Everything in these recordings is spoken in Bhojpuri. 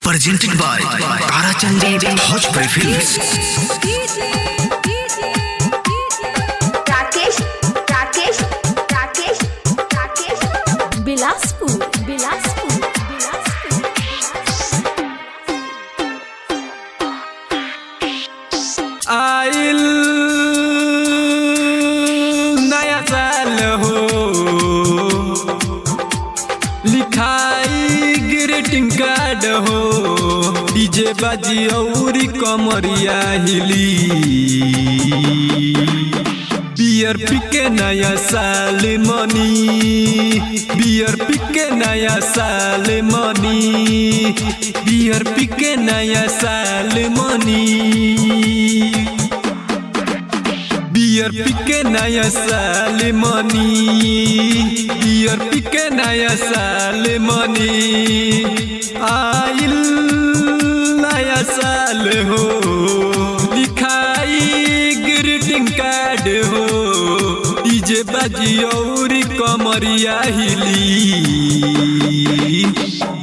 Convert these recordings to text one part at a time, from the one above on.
presented by Tarachandi Bhojpuri Films. Rakesh Bilaspur आइल नया साल हो, लिखाई ग्रीटिंग कार्ड हो, डीजे बाजी और कमरिया हिली, बियर पी के नया साल मनी, बियर पी के नया साल मनी, बियर पी के नया साल मनी, बियर पी के नया साल मनी, बियर पी के नया साल मनी। आइल नया साल हो, लिखाई ग्रीटिंग कार्ड हो, डीजे बाजी और कमरिया हिली,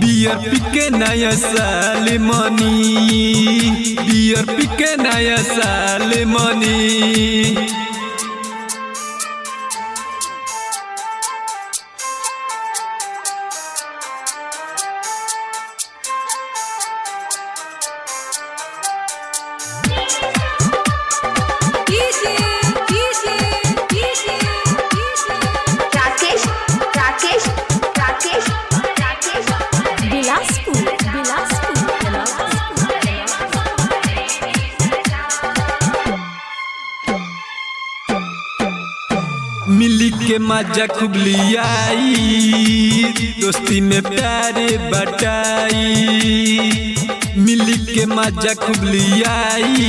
बियर पी के नया साल मनी, बियर पी के नया साल मनी। मिली के मजा खूब लियाई, दोस्ती में प्यारे बटाई, मिली के मजा खूब लियाई,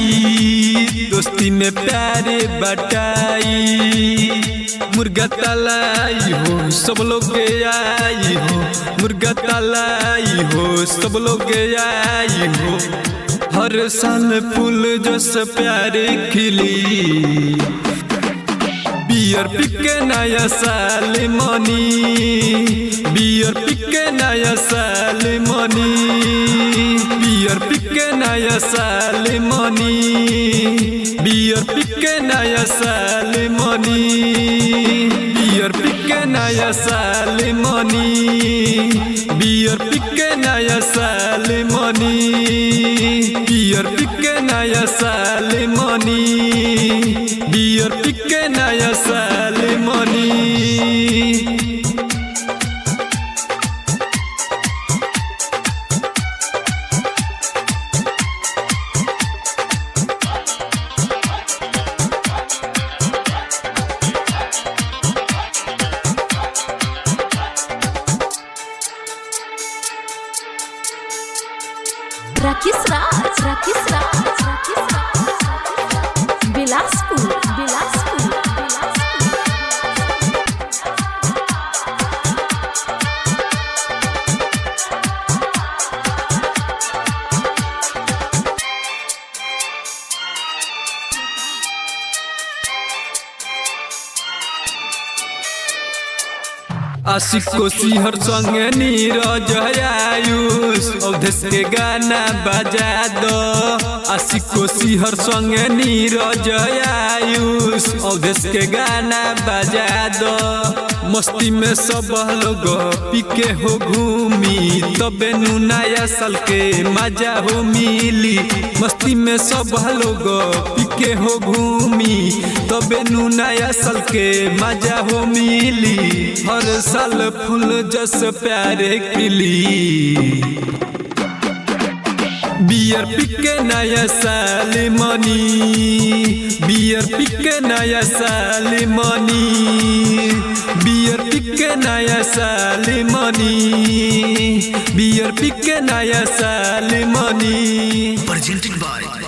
दोस्ती में प्यारे बटाई। मुर्गा तलाई हो सब लोग आई हो, मुर्गा तलाई हो सब लोग आई हो, हर साल फूल जैसे प्यारे खिली, बियर पी के नया साल मनी, बियर पी के नया साल मनी, बियर पी के नया साल मनी, बियर पी के नया साल मनी, बियर पी के नया साल मनी, बियर पी के नया साल मनी, बियर पी के नया साल मनी, बियर पी के नया साल मनी। राकेश बिलासपुर आशिक को सिहर संगे नीरज आयुष, अवधेश के गाना बजा दो, आशिक को सिहर संगे नीरज आयुष, अवधेश के गाना बजा दो। मस्ती में सब लोग पीके हो घूमी, तबे नु नया साल के मजा हो मिली, मस्ती में सब लोग पीके हो घूमी, तबे नु नया साल के मजा हो मिली, हर साल फूल जस प्यारे खिली, बियर पी के नया साल मनी, बियर पी के नया साल मनी, बियर पी के नया साल मनी, बियर पी के नया साल मनी। Presented by